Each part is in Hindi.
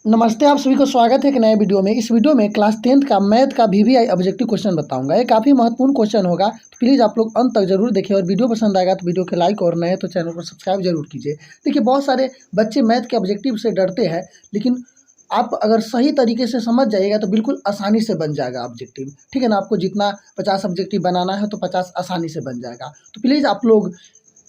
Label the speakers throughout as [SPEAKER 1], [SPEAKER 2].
[SPEAKER 1] नमस्ते, आप सभी को स्वागत है एक नए वीडियो में। इस वीडियो में क्लास 10th का मैथ का वीवीआई ऑब्जेक्टिव क्वेश्चन बताऊंगा। ये काफ़ी महत्वपूर्ण क्वेश्चन होगा, तो प्लीज़ आप लोग अंत तक जरूर देखिए। और वीडियो पसंद आएगा तो वीडियो के लाइक और नए तो चैनल को सब्सक्राइब जरूर कीजिए। देखिए, बहुत सारे बच्चे मैथ के ऑब्जेक्टिव से डरते हैं, लेकिन आप अगर सही तरीके से समझ जाइएगा तो बिल्कुल आसानी से बन जाएगा ऑब्जेक्टिव। ठीक है ना, आपको जितना 50 ऑब्जेक्टिव बनाना है तो 50 आसानी से बन जाएगा। तो प्लीज़ आप लोग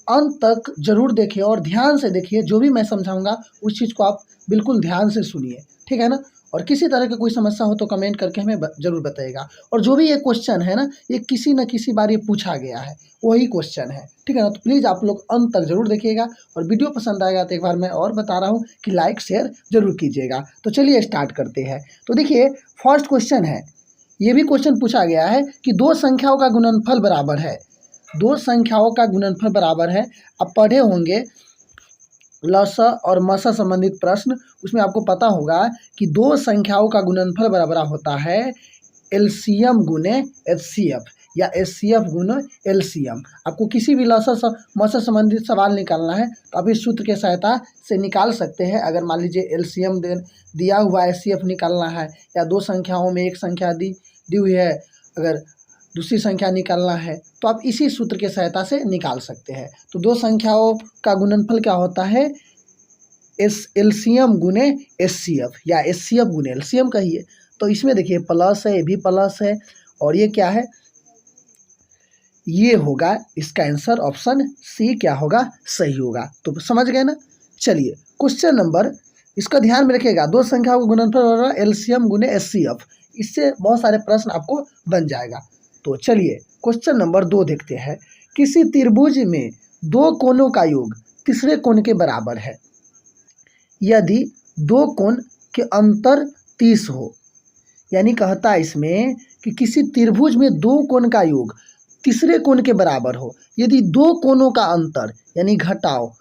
[SPEAKER 1] अंत तक जरूर देखिए और ध्यान से देखिए। जो भी मैं समझाऊंगा उस चीज़ को आप बिल्कुल ध्यान से सुनिए, ठीक है ना। और किसी तरह का कोई समस्या हो तो कमेंट करके हमें जरूर बताइएगा। और जो भी ये क्वेश्चन है ना, ये किसी न किसी बार ये पूछा गया है, वही क्वेश्चन है, ठीक है ना। तो प्लीज़ आप लोग अंत तक जरूर देखिएगा। और वीडियो पसंद आएगा तो एक बार मैं और बता रहा हूँ कि लाइक शेयर जरूर कीजिएगा। तो चलिए स्टार्ट करते हैं। तो देखिए, फर्स्ट क्वेश्चन है, ये भी क्वेश्चन पूछा गया है कि दो संख्याओं का गुणनफल बराबर है। दो संख्याओं का गुणनफल बराबर है। आप पढ़े होंगे लस और मस संबंधित प्रश्न, उसमें आपको पता होगा कि दो संख्याओं का गुणनफल बराबर होता है एलसीएम गुने एचसीएफ या एचसीएफ गुने एलसीएम। आपको किसी भी लस मस संबंधित सवाल निकालना है तो आप इस सूत्र के सहायता से निकाल सकते हैं। अगर मान लीजिए एलसीएम दिया हुआ एचसीएफ निकालना है, या दो संख्याओं में एक संख्या दी हुई है, अगर दूसरी संख्या निकालना है तो आप इसी सूत्र के सहायता से निकाल सकते हैं। तो दो संख्याओं का गुणनफल क्या होता है, एलसीएम गुने एचसीएफ या एचसीएफ गुने एलसीएम कहिए। तो इसमें देखिए प्लस है, ये भी प्लस है, और ये क्या है, ये होगा इसका आंसर ऑप्शन सी क्या होगा, सही होगा। तो समझ गए ना। चलिए क्वेश्चन नंबर, इसका ध्यान में रखिएगा, दो संख्याओं का गुणनफल होगा एलसीएम गुने एचसीएफ। इससे बहुत सारे प्रश्न आपको बन जाएगा। तो चलिए क्वेश्चन नंबर 2 देखते हैं। किसी त्रिभुज में दो कोणों का योग तीसरे कोण के बराबर है यदि दो कोण के अंतर 30 हो। यानी कहता है इसमें कि किसी त्रिभुज में दो कोण का योग तीसरे कोण के बराबर हो यदि दो कोणों का अंतर, यानी घटाओ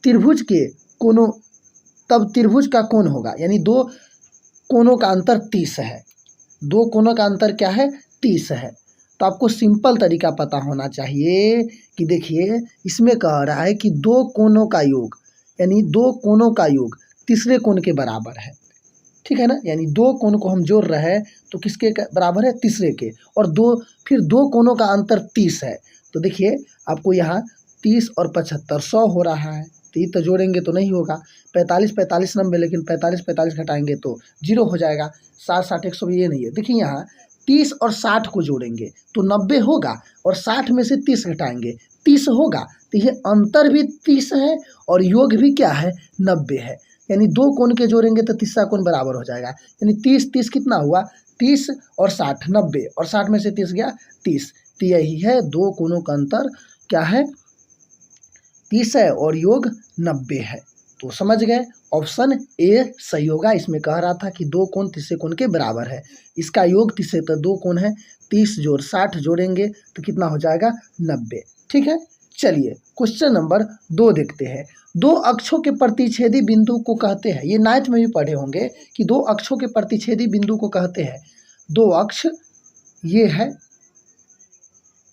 [SPEAKER 1] त्रिभुज के कोणों, तब त्रिभुज का कोण होगा, यानी दो कोणों का अंतर 30 है। दो कोणों का अंतर क्या है, 30 है। तो आपको सिंपल तरीका पता होना चाहिए कि देखिए इसमें कह रहा है कि दो कोणों का योग, यानी दो कोणों का योग तीसरे कोण के बराबर है, ठीक है ना। यानी दो कोण को हम जोड़ रहे हैं तो किसके बराबर है, तीसरे के। और फिर दो कोणों का अंतर 30 है। तो देखिए आपको यहाँ 30 और 75 100 हो रहा है। तो ये तो जोड़ेंगे तो नहीं होगा, 45 45 90, लेकिन 45 45 घटाएंगे तो 0 हो जाएगा। 60 60 100 ये नहीं है। देखिए यहाँ 30 और 60 को जोड़ेंगे तो 90 होगा, और 60 में से 30 घटाएंगे 30 होगा। तो ये अंतर भी 30 है और योग भी क्या है, 90 है। यानी दो कोण के जोड़ेंगे तो तीसरा कोण बराबर हो जाएगा। यानी 30 30 कितना हुआ, 30 और 60 90, और 60 में से 30 गया 30। तो यही है, दो कोणों का अंतर क्या है, 30 है और योग 90 है। तो समझ गए, ऑप्शन ए सही होगा। इसमें कह रहा था कि दो कोण तीसरे कोण के बराबर है, इसका योग तीसरे, तो दो कोण है 30 जोड़ 60 जोड़ेंगे तो कितना हो जाएगा, 90, ठीक है। चलिए क्वेश्चन नंबर 2 देखते हैं। दो अक्षों के प्रतिच्छेदी बिंदु को कहते हैं, ये 9th में भी पढ़े होंगे कि दो अक्षों के प्रतिच्छेदी बिंदु को कहते हैं। दो अक्ष ये है,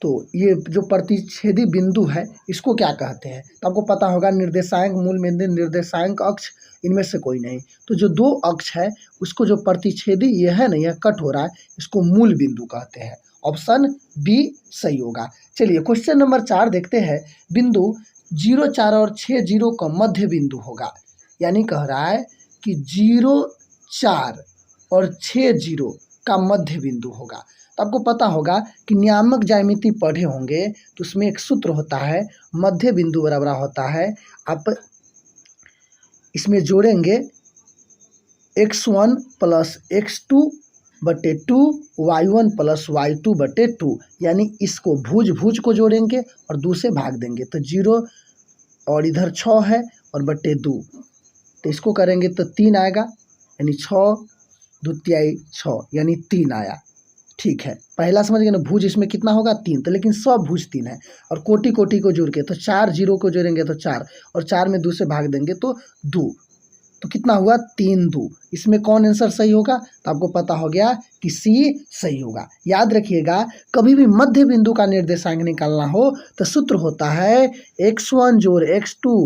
[SPEAKER 1] तो ये जो प्रतिच्छेदी बिंदु है इसको क्या कहते हैं, तो आपको पता होगा निर्देशांक, मूल बिंदु, निर्देशांक अक्ष, इनमें से कोई नहीं। तो जो दो अक्ष है उसको जो प्रतिच्छेदी ये है ना, यह कट हो रहा है, इसको मूल बिंदु कहते हैं। ऑप्शन बी सही होगा। चलिए क्वेश्चन नंबर 4 देखते हैं। बिंदु 0 4 और 6 0 का मध्य बिंदु होगा। यानी कह रहा है कि 0 4 और 6 0 का मध्य बिंदु होगा। तो आपको पता होगा कि नियामक ज्यामिति पढ़े होंगे, तो उसमें एक सूत्र होता है, मध्य बिंदु बराबर होता है, आप इसमें जोड़ेंगे x1 प्लस x2 बटे 2 y1 प्लस y2 बटे 2। यानी इसको भुज को जोड़ेंगे और 2 से भाग देंगे तो 0, और इधर 6 है और बटे 2, तो इसको करेंगे तो 3 आएगा, यानी 6 2 6, यानी 3 आया। ठीक है, पहला समझ गए ना, भुज इसमें कितना होगा, 3, तो लेकिन सब भुज 3 है। और कोटि कोटि को जोड़ के तो 4 0 को जोड़ेंगे तो 4, और 4 में 2 से भाग देंगे तो 2, तो कितना हुआ, 3 2। इसमें कौन आंसर सही होगा, तो आपको पता हो गया कि सी सही होगा। याद रखिएगा, कभी भी मध्य बिंदु का निर्देशांक निकालना हो तो सूत्र होता है x1 जोड़ x2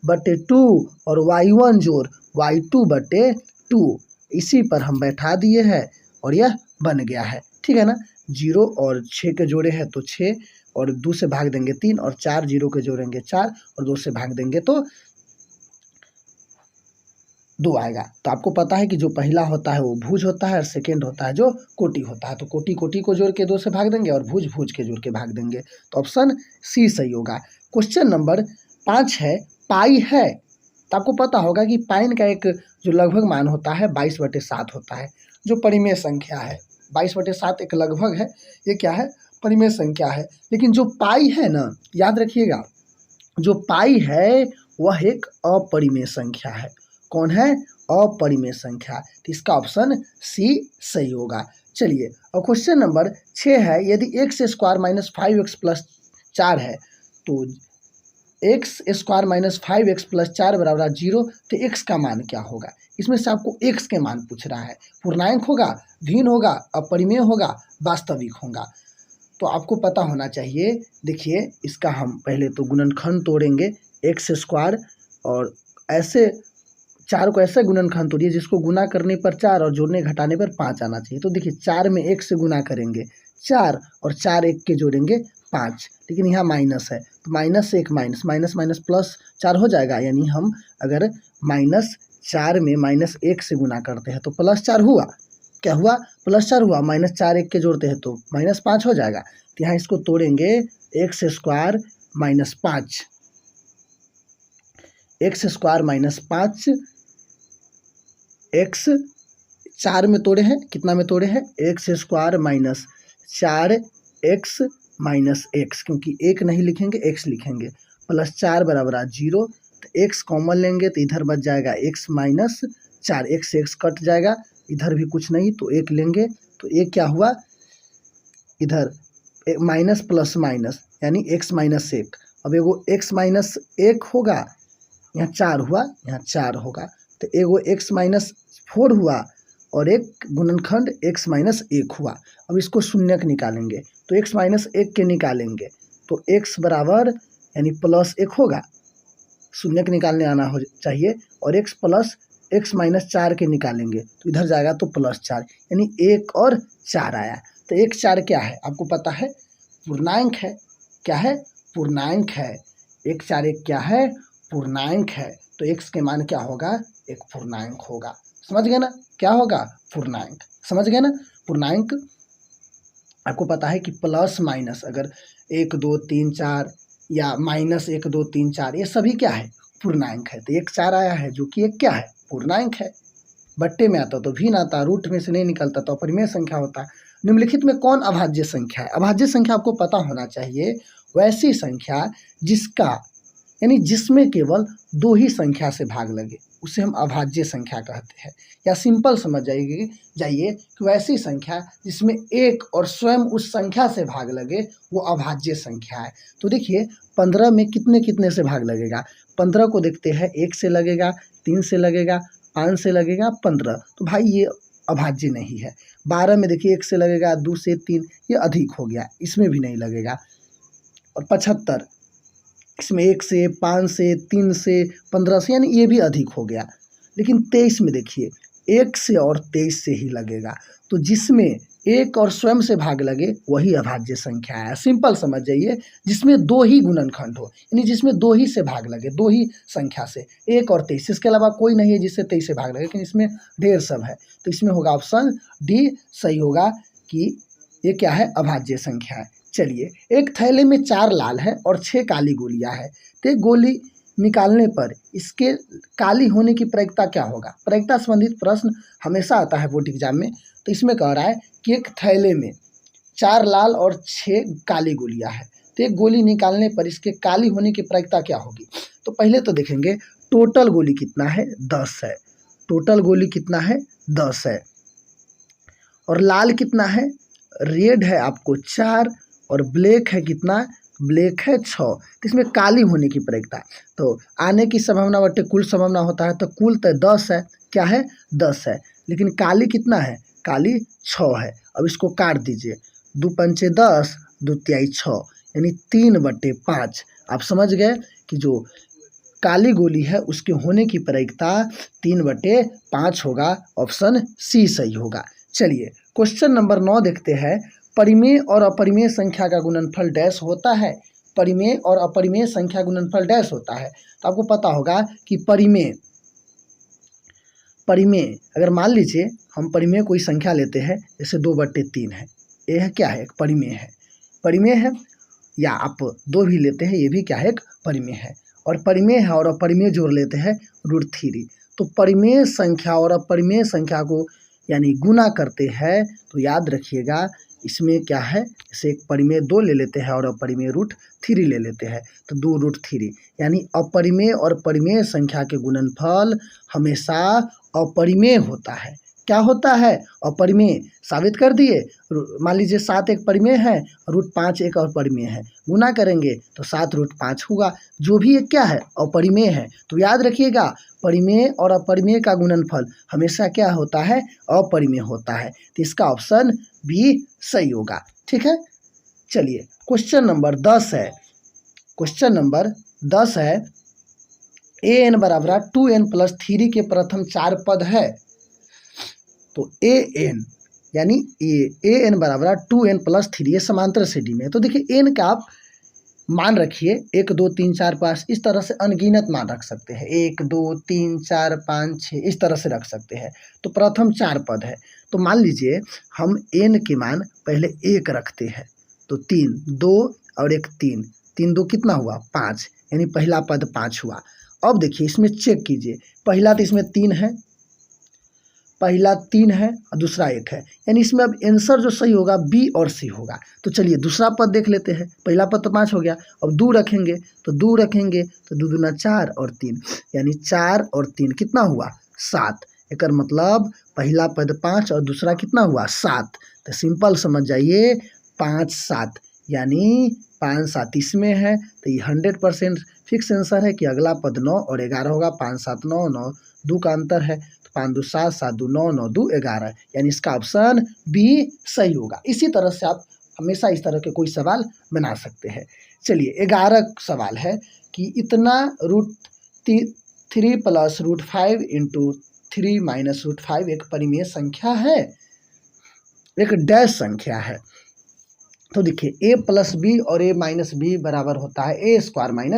[SPEAKER 1] बटे 2 और y1 जोड़ y2/2 इसी पर हम बैठा दिए हैं और यह बन गया है, ठीक है ना। 0 और 6 के जोड़े हैं तो 6 और 2 से भाग देंगे 3 और 4 0 के जोड़ेंगे 4 और 2 से भाग देंगे तो 2 आएगा। तो आपको पता है कि जो पहला होता है वो भुज होता है और सेकेंड होता है जो कोटि होता है। तो कोटि कोटि को जोड़ के 2 से भाग देंगे और भुज भुज के जोड़ के भाग देंगे। तो ऑप्शन सी सही होगा। क्वेश्चन नंबर 5 है, पाई है। तो आपको पता होगा कि पाइन का एक जो लगभग मान होता है 22/7 होता है, जो परिमेय संख्या है। 22/7 एक लगभग है, ये क्या है, परिमेय संख्या है। लेकिन जो पाई है ना, याद रखिएगा, जो पाई है वह एक अपरिमेय संख्या है। कौन है, अपरिमेय संख्या। तो इसका ऑप्शन सी सही होगा। चलिए, और क्वेश्चन नंबर 6 है, यदि x² - 5x + 4 है तो x² - 5x + 4 = 0, तो x का मान क्या होगा। इसमें से आपको x के मान पूछ रहा है, पूर्णांक होगा, भिन्न होगा, अपरिमेय होगा, वास्तविक होगा। तो आपको पता होना चाहिए। देखिए, इसका हम पहले तो गुणनखंड तोड़ेंगे, x² और ऐसे 4 को ऐसे गुणनखंड तोड़िए जिसको गुना करने पर 4 और जोड़ने घटाने पर 5 आना चाहिए। तो देखिए, 4 में 1 से गुना करेंगे 4 और 4 1 के जोड़ेंगे 5, लेकिन यहाँ माइनस है तो माइनस से 1 माइनस, माइनस माइनस प्लस 4 हो जाएगा। यानी हम अगर -4 में -1 से गुना करते हैं तो +4 हुआ। क्या हुआ, +4 हुआ। -4 1 के जोड़ते हैं तो -5 हो जाएगा। तो यहाँ इसको तोड़ेंगे, x² - 5, x² - 5, x 4 में तोड़े हैं, कितना में तोड़े हैं, x² - 4x - x, क्योंकि 1 नहीं लिखेंगे x लिखेंगे, +4 = 0। तो x कॉमन लेंगे तो इधर बच जाएगा x - 4, x से x कट जाएगा, इधर भी कुछ नहीं तो 1 लेंगे। तो एक क्या हुआ, इधर माइनस प्लस माइनस यानी x - 1। अब एगो x - 1 होगा, यहाँ 4 हुआ, यहाँ 4 होगा। तो एगो x - 4 हुआ और एक गुणनखंड x - 1 हुआ। अब इसको शून्यक निकालेंगे तो x - 1 के निकालेंगे तो x बराबर यानी +1 होगा, शून्यक निकालने आना हो चाहिए। और x + x - 4 के निकालेंगे तो इधर जाएगा तो +4, यानी 1 और 4 आया। तो 1 4 क्या है, आपको पता है, पूर्णांक है। क्या है, पूर्णांक है। 1 4 1 क्या है, पूर्णांक है। तो x के मान क्या होगा, एक पूर्णांक होगा। समझ गए ना, क्या होगा, पूर्णांक। समझ गए ना, पूर्णांक। आपको पता है कि प्लस माइनस अगर 1 2 3 4 या -1 2 3 4 ये सभी क्या है, पूर्णांक है। तो 1 4 आया है जो कि एक क्या है, पूर्णांक है। बट्टे में आता तो भिन्न आता, रूट में से नहीं निकलता तो अपरिमेय संख्या होता। निम्नलिखित में कौन अभाज्य संख्या है। अभाज्य संख्या आपको पता होना चाहिए, वैसी संख्या जिसका यानी जिसमें केवल 2 ही संख्या से भाग लगे उसे हम अभाज्य संख्या कहते हैं। या सिंपल समझ जाइए कि वैसी संख्या जिसमें एक और स्वयं उस संख्या से भाग लगे वो अभाज्य संख्या है। तो देखिए, 15 में कितने कितने से भाग लगेगा, 15 को देखते हैं, 1 से लगेगा, 3 से लगेगा, 5 से लगेगा, 15। तो भाई ये अभाज्य नहीं है। 12 में देखिए 1 से लगेगा, 2 से 3, ये अधिक हो गया, इसमें भी नहीं लगेगा। और 75, इसमें 1 से, 5 से, 3 से, 15 से, यानी ये भी अधिक हो गया। लेकिन 23 में देखिए 1 से और 23 से ही लगेगा। तो जिसमें एक और स्वयं से भाग लगे वही अभाज्य संख्या है। सिंपल समझ जाइए, जिसमें 2 ही गुणनखंड हो, यानी जिसमें 2 ही से भाग लगे, 2 ही संख्या से, 1 और 23, इसके अलावा कोई नहीं है जिससे 23 से भाग लगे, लेकिन इसमें ढेर सब है। तो इसमें होगा ऑप्शन डी सही होगा कि ये क्या है, अभाज्य संख्या है। चलिए, एक थैले में 4 लाल है और 6 काली गोलियां हैं। तो एक गोली निकालने पर इसके काली होने की प्रायिकता क्या होगा। प्रायिकता संबंधित प्रश्न हमेशा आता है बोर्ड एग्जाम में। तो इसमें कह रहा है कि एक थैले में 4 लाल और 6 काली गोलियां हैं, तो एक गोली निकालने पर इसके काली होने की प्रायिकता क्या होगी। तो पहले तो देखेंगे टोटल गोली कितना है, 10 है। टोटल गोली कितना है, 10 है। और लाल कितना है, रेड है आपको 4 और ब्लैक है कितना, ब्लैक है 6। तो इसमें काली होने की प्रायिकता, तो आने की संभावना बटे कुल संभावना होता है, तो कुल तो 10 है, क्या है, 10 है। लेकिन काली कितना है, काली 6 है। अब इसको काट दीजिए, 2 पंचे 10, 2 तिहाई 6, यानी 3/5। आप समझ गए कि जो काली गोली है उसके होने की प्रायिकता 3/5 होगा। ऑप्शन सी सही होगा। चलिए क्वेश्चन नंबर 9 देखते हैं। परिमेय और अपरिमेय संख्या का गुणनफल डैश होता है। परिमेय और अपरिमेय संख्या गुणनफल डैश होता है। तो आपको पता होगा कि परिमेय अगर मान लीजिए हम परिमेय कोई संख्या लेते हैं, जैसे 2/3 है, यह क्या है? एक परिमेय है। या आप 2 भी लेते हैं, ये भी क्या है? एक परिमेय है। और परिमेय है और अपरिमेय जोड़ लेते हैं √3। तो परिमेय संख्या और अपरिमेय संख्या को यानी गुना करते हैं तो याद रखिएगा इसमें क्या है, जैसे एक परिमेय 2 ले लेते हैं और अपरिमेय √3 ले लेते हैं, तो 2√3 यानी अपरिमेय और परिमेय संख्या के गुणनफल हमेशा अपरिमेय होता है। क्या होता है? अपरिमेय। साबित कर दिए। मान लीजिए 7 एक परिमेय है, √5 एक और परिमेय है, गुना करेंगे तो 7√5 होगा। जो भी एक क्या है? अपरिमेय है। तो याद रखिएगा परिमेय और अपरिमेय का गुणनफल हमेशा क्या होता है? अपरिमेय होता है। तो इसका ऑप्शन बी सही होगा। ठीक है। चलिए क्वेश्चन नंबर 10 है। क्वेश्चन नंबर 10 है, an बराबर 2n+3 के प्रथम 4 पद है। तो an यानी an बराबर 2n+3, ये समांतर श्रेणी में है। तो देखिए n का आप मान रखिए 1 2 3 4 5, इस तरह से अनगिनत मान रख सकते हैं। 1 2 3 4 5 6 इस तरह से रख सकते हैं। तो प्रथम 4 पद है, तो मान लीजिए हम n के मान पहले 1 रखते हैं, तो 3 2 और 1 3, 3 2 कितना हुआ? 5, यानी पहला पद 5 हुआ। अब देखिए इसमें चेक कीजिए, पहला तो इसमें 3 है, पहला 3 है और दूसरा 1 है, यानी इसमें अब आंसर जो सही होगा बी और सी होगा। तो चलिए दूसरा पद देख लेते हैं। पहला पद तो 5 हो गया, अब 2 रखेंगे तो 2 रखेंगे तो 2 दूना 4 और 3, यानी 4 और 3 कितना हुआ? 7। एक मतलब पहला पद 5 और दूसरा कितना हुआ? 7। तो सिंपल समझ जाइए 5 7, यानी 5 7 इसमें है, तो ये 100% फिक्स आंसर है कि अगला पद 9 और 11 होगा। 5 7 9 9 2 का अंतर है, 5 2 7 7 2 9 9 2 11, यानी इसका ऑप्शन बी सही होगा। इसी तरह से आप हमेशा इस तरह के कोई सवाल बना सकते हैं। चलिए 11 सवाल है कि इतना √3 + √5 × 3 - √5 एक परिमेय संख्या है, एक डैश संख्या है। तो देखिए a + b और a - b बराबर होता है a²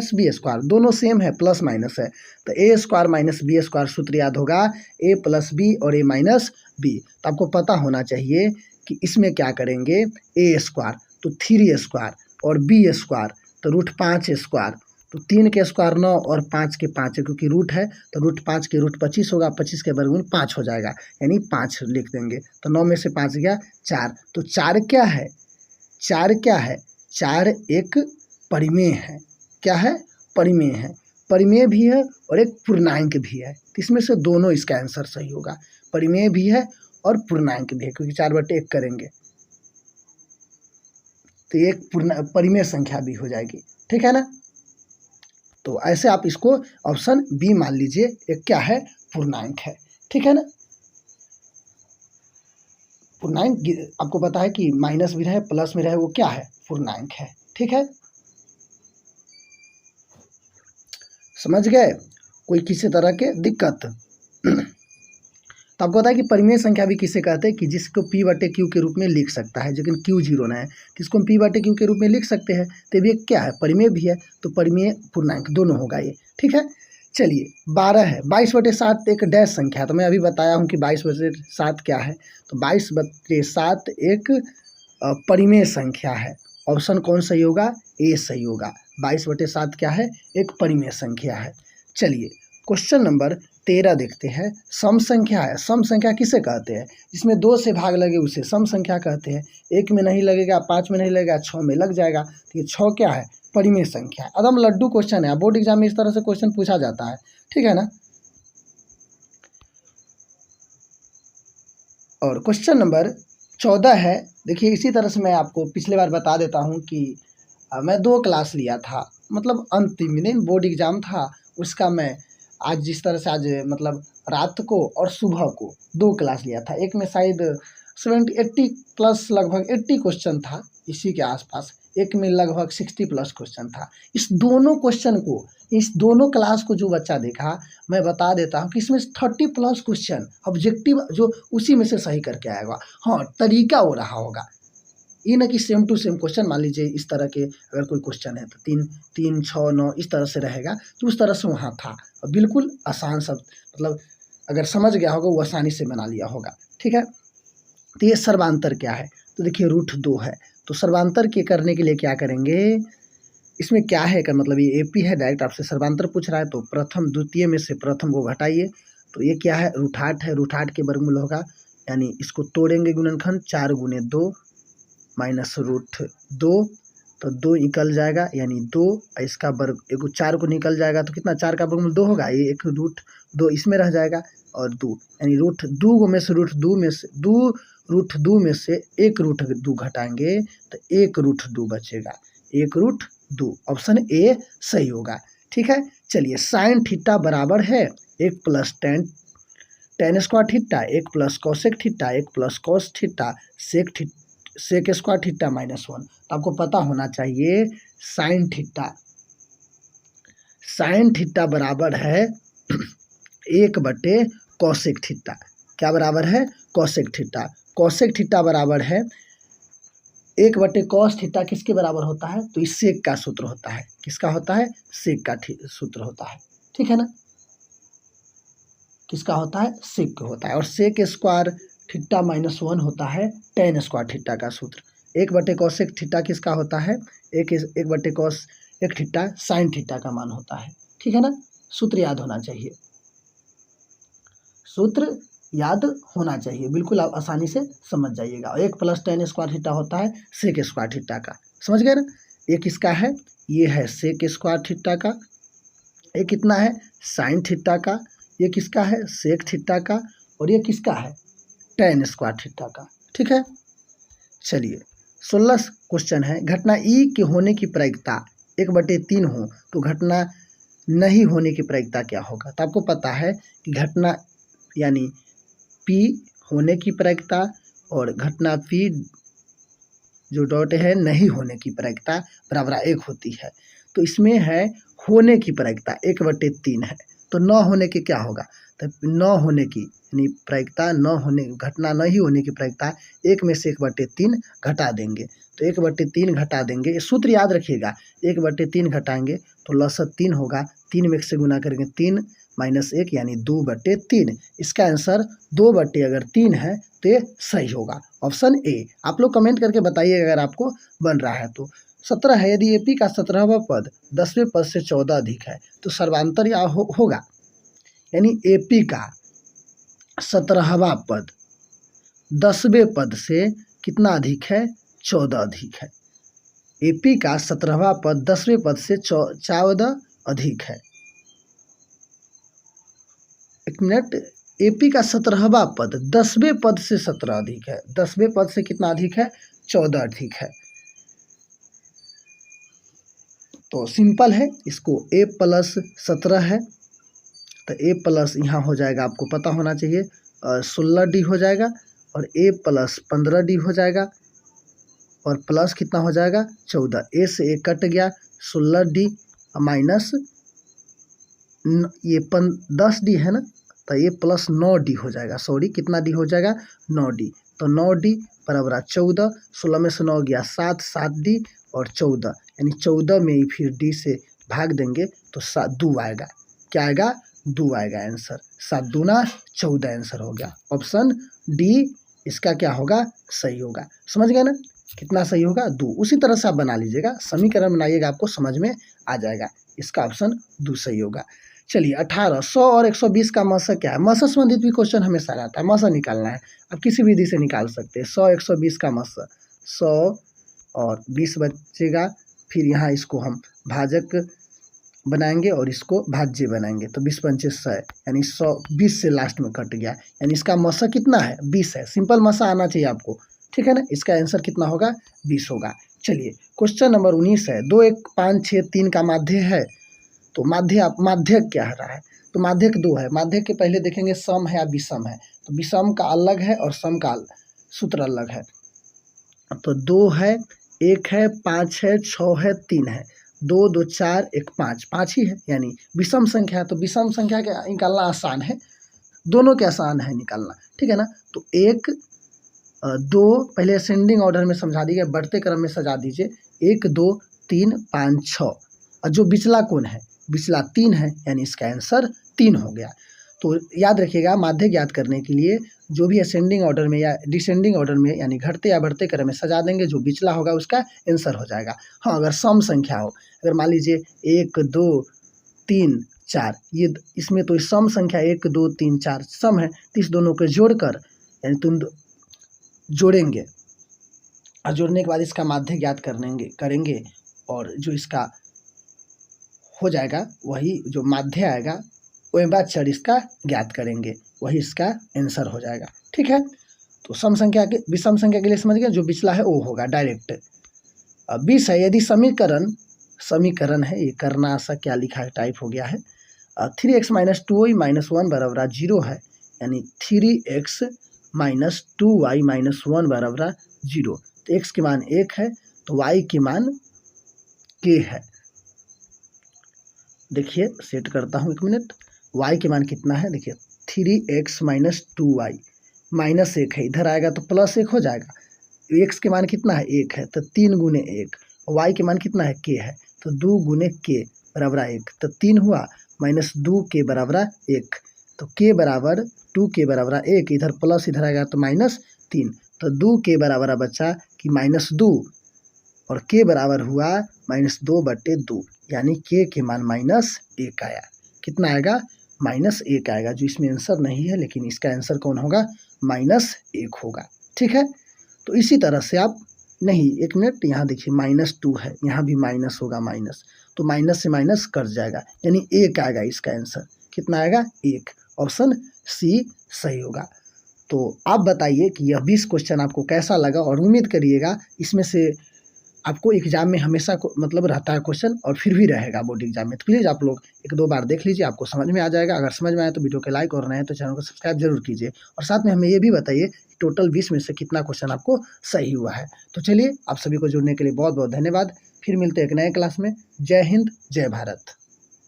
[SPEAKER 1] - b², दोनों सेम है, प्लस माइनस है। तो a² - b² सूत्र याद होगा a + b और a - b। तो आपको पता होना चाहिए कि इसमें क्या करेंगे, a² तो 3² और b² तो √5², तो 3 के स्क्वायर 9 और 5 के 5 है, क्योंकि रूट है तो √5 के रूट 25 होगा, 25 के वर्गमूल 5 हो जाएगा, यानी 5 लिख देंगे। तो 9 में से 5 गया 4, तो 4 क्या है? 4 क्या है? 4 एक परिमेय है। क्या है? परिमेय है। परिमेय भी है और एक पूर्णांक भी है, तो इसमें से दोनों इसका आंसर सही होगा। परिमेय भी है और पूर्णांक भी है, क्योंकि 4/1 करेंगे तो एक परिमेय संख्या भी हो जाएगी। ठीक है ना। तो ऐसे आप इसको ऑप्शन बी मान लीजिए, एक क्या है? पूर्णांक है। ठीक है ना। पूर्णांक आपको पता है कि माइनस भी रहे प्लस में रहे वो क्या है? पूर्णांक है। ठीक है, समझ गए? कोई किसी तरह के दिक्कत? तो आपको पता है कि परिमेय संख्या भी किसे कहते हैं कि जिसको p/q के रूप में लिख सकता है, लेकिन q 0 ना है, किसको हम p/q के रूप में लिख सकते हैं, तो ये क्या है? परिमेय भी है, तो परिमेय पूर्णांक दोनों होगा ये। ठीक है। चलिए 12 है, 22/7 एक डैश संख्या है। तो मैं अभी बताया हूँ कि 22/7 क्या है, तो 22/7 एक परिमेय संख्या है। ऑप्शन कौन सही होगा? ए सही होगा। 22/7 क्या है? एक परिमेय संख्या है। चलिए क्वेश्चन नंबर 13 देखते हैं। सम संख्या है। सम संख्या किसे कहते हैं? जिसमें 2 से भाग लगे उसे सम संख्या कहते हैं। 1 में नहीं लगेगा, 5 में नहीं लगेगा, 6 में लग जाएगा, तो ये 6 क्या है? परिमेय संख्या है। एकदम लड्डू क्वेश्चन है, बोर्ड एग्जाम में इस तरह से क्वेश्चन पूछा जाता है। ठीक है ना। और क्वेश्चन नंबर 14 है। देखिए इसी तरह से मैं आपको पिछले बार बता देता हूँ कि मैं 2 क्लास लिया था, मतलब अंतिम दिन बोर्ड एग्जाम था उसका। मैं आज जिस तरह से आज मतलब रात को और सुबह को 2 क्लास लिया था। एक में शायद 70-80 प्लस, लगभग 80 क्वेश्चन था इसी के आसपास। एक में लगभग 60 प्लस क्वेश्चन था। इस दोनों क्वेश्चन को इस दोनों क्लास को जो बच्चा देखा, मैं बता देता हूँ कि इसमें 30+ क्वेश्चन ऑब्जेक्टिव जो उसी में से सही करके आएगा। हाँ, तरीका हो रहा होगा, ये ना कि सेम टू सेम क्वेश्चन। मान लीजिए इस तरह के अगर कोई क्वेश्चन है तो 3 3 6 9 इस तरह से रहेगा, तो उस तरह से वहाँ था। और बिल्कुल आसान सब, मतलब अगर समझ गया होगा वो आसानी से बना लिया होगा। ठीक है, तो ये सर्वांतर क्या है, तो देखिए √2 है। तो सर्वांतर के करने के लिए क्या करेंगे, इसमें क्या है का मतलब ये AP है, डायरेक्ट आपसे सर्वांतर पूछ रहा है, तो प्रथम द्वितीय में से प्रथम को घटाइए। तो ये क्या है, √8 है, √8 के वर्गमूल होगा, यानी इसको तोड़ेंगे गुणनखंड, 4 × 2 माइनस √2, तो 2 निकल जाएगा, यानी 2, इसका वर्ग एगो 4 को निकल जाएगा, तो कितना 4 का वर्गमूल 2 होगा, ये एक √2 इसमें रह जाएगा, और 2 यानी √2 में से √2 में से 2 √2 में से एक √2 घटाएंगे तो एक √2 बचेगा, एक √2, ऑप्शन ए सही होगा। ठीक है, चलिए साइन थीटा बराबर है 1 + tan square theta, 1 + cosec theta, 1 + cos theta, sec square theta -1। तो आपको पता होना चाहिए साइन थीटा बराबर है 1/कोसेक थीटा। क्या बराबर है, कोसेक थीटा। कोसेक थीटा बराबर है 1/cos थीटा, किसके बराबर होता है, तो इस सेक का सूत्र होता है, किसका होता है, सेक का सूत्र होता है। ठीक है ना, किसका होता है, सेक का होता है। और सेक स्क्वायर थीटा -1 होता है tan स्क्वायर थीटा का सूत्र। 1/कोसेक थीटा किसका होता है, 1/cos एक थीटा साइन थीटा का मान होता है। ठीक है ना, सूत्र याद होना चाहिए, सूत्र याद होना चाहिए, बिल्कुल आप आसानी से समझ जाइएगा। 1 + tan स्क्वायर थीटा होता है सेक स्क्वायर थीटा का, समझ गए ना। ये किसका है, ये है सेक स्क्वायर थीटा का, ये कितना है साइन थीटा का, ये किसका है सेक थीटा का, और ये किसका है tan स्क्वायर थीटा का। ठीक है, चलिए 16 क्वेश्चन है, घटना ई के होने की प्रायिकता 1/3 हो तो घटना नहीं होने की प्रायिकता क्या होगा। तो आपको पता है कि घटना यानी P होने की प्रायिकता और घटना P जो डॉट है नहीं होने की प्रायिकता बराबर 1 होती है। तो इसमें है होने की प्रायिकता 1/3 है, तो न होने के क्या होगा, तो न होने की यानी प्रायिकता न होने, घटना नहीं होने की प्रायिकता 1 में से 1/3 घटा देंगे, तो 1/3 घटा देंगे, ये सूत्र याद रखिएगा, 1/3 घटाएंगे तो लसत 3 होगा, 3 में से गुना करेंगे 3 - 1 यानी 2/3। इसका आंसर 2/3 है, तो ये सही होगा, ऑप्शन ए। आप लोग कमेंट करके बताइए अगर आपको बन रहा है तो। 17 है, यदि AP का 17वां पद 10वें पद से 14 अधिक है तो सर्वांतर या होगा, यानी AP का 17वां पद 10वें पद से कितना अधिक है, 14 अधिक है। AP का 17वां पद 10वें पद से 14 अधिक है। एक मिनट, AP का 17वां पद 10वें पद से 17 अधिक है, 10वें पद से कितना अधिक है, 14 अधिक है। तो सिंपल है, इसको A + 17 है, तो A प्लस यहाँ हो जाएगा, आपको पता होना चाहिए 16D हो जाएगा, और A + 15D हो जाएगा, और प्लस कितना हो जाएगा 14, A से A कट गया, 16D माइनस ये 10D है ना, तो ये + 9D हो जाएगा, सॉरी कितना D हो जाएगा 9D, तो 9D बराबर 14, 16 में से 9 गया 7, 7D और 14, यानी 14 में ही फिर D से भाग देंगे तो 2 आएगा, क्या आएगा 2 आएगा आंसर, 7 दूना 14 आंसर हो गया, ऑप्शन D इसका क्या होगा, सही होगा। समझ गए ना, कितना सही होगा 2। उसी तरह से आप बना लीजिएगा, समीकरण बनाइएगा, आपको समझ में आ जाएगा, इसका ऑप्शन 2 सही होगा। चलिए 18, 100 और 120 का मसा क्या है, मसा संबंधित भी क्वेश्चन हमेशा रहता है, मसा निकालना है, आप किसी विधि से निकाल सकते हैं। 100 120 का मसा 100 और 20 बचेगा, फिर यहाँ इसको हम भाजक बनाएंगे और इसको भाज्य बनाएंगे, तो 20 × 5 100, यानी 100 20 से लास्ट में कट गया, यानी इसका मसा कितना है 20 है, सिंपल मसा आना चाहिए आपको। ठीक है ना, इसका आंसर कितना होगा 20 होगा। चलिए क्वेश्चन नंबर 19 है, 2 1 5 6 3 का माध्य है, तो माध्यक क्या रहा है, तो माध्यक 2 है, माध्यक के पहले देखेंगे सम है या विषम है, तो विषम का अलग है और सम का सूत्र अलग है। तो 2 है, 1 है, 5 है, 6 है, 3 है, 2 2 4 1 5, 5 ही है, यानी विषम संख्या है तो विषम संख्या के निकालना आसान है, दोनों के आसान है निकालना, ठीक है ना। तो 1 2 पहले असेंडिंग ऑर्डर में समझा दीजिए, बढ़ते क्रम में सजा दीजिए, 1 2 3 5 6, और जो बिचला कौन है, बिचला 3 है, यानी इसका आंसर 3 हो गया। तो याद रखिएगा, माध्य ज्ञात करने के लिए जो भी असेंडिंग ऑर्डर में या डिसेंडिंग ऑर्डर में यानी घटते या बढ़ते क्रम में सजा देंगे, जो बिचला होगा उसका आंसर हो जाएगा। हाँ, अगर सम संख्या हो, अगर मान लीजिए 1 2 3 4, ये इसमें तो सम संख्या 1 2 3 4 सम है, तो इस दोनों को जोड़कर यानी तुम जोड़ेंगे और जोड़ने के बाद इसका माध्य ज्ञात करेंगे और जो इसका हो जाएगा वही जो माध्य आएगा वही बाद चर इसका ज्ञात करेंगे, वही इसका आंसर हो जाएगा, ठीक है। तो सम संख्या के विषम संख्या के लिए समझ गए, जो बिचला है वो होगा डायरेक्ट। 20 है, यदि समीकरण है, ये करना सा क्या लिखा है टाइप हो गया है, 3x - 2y - 1 बराबर 0 है, यानी 3x - 2y - 1 बराबर 0। तो x के मान 1 है तो y के मान k है। देखिए सेट करता हूँ 1 मिनट, y के मान कितना है, देखिए 3x - 2y -1 है, इधर आएगा तो +1 हो जाएगा। x के मान कितना है 1 है तो 3 गुने 1, y के मान कितना है k है तो 2 गुने k बराबर 1, तो 3 हुआ -2k बराबर 1, तो k बराबर 2k बराबर 1, इधर प्लस इधर आएगा तो -3, तो 2k बराबर बचा कि -2 और k बराबर हुआ -2/2, यानी k के मान -1 आया। कितना आएगा -1 आएगा, जो इसमें आंसर नहीं है, लेकिन इसका आंसर कौन होगा -1 होगा, ठीक है। तो इसी तरह से आप नहीं 1 मिनट, यहाँ देखिए -2 है, यहाँ भी माइनस होगा, माइनस तो माइनस से माइनस कट जाएगा, यानी 1 आएगा इसका आंसर। कितना आएगा 1, ऑप्शन सी सही होगा। तो आप बताइए कि यह 20 क्वेश्चन आपको कैसा लगा, और उम्मीद करिएगा इसमें से आपको एग्जाम में हमेशा को मतलब रहता है क्वेश्चन, और फिर भी रहेगा बोर्ड एग्जाम में, तो प्लीज़ आप लोग 1-2 बार देख लीजिए, आपको समझ में आ जाएगा। अगर समझ में आए तो वीडियो को लाइक और नए हैं तो चैनल को सब्सक्राइब जरूर कीजिए, और साथ में हमें ये भी बताइए टोटल 20 में से कितना क्वेश्चन आपको सही हुआ है। तो चलिए, आप सभी को जुड़ने के लिए बहुत बहुत धन्यवाद। फिर मिलते हैं एक नए क्लास में। जय हिंद, जय भारत।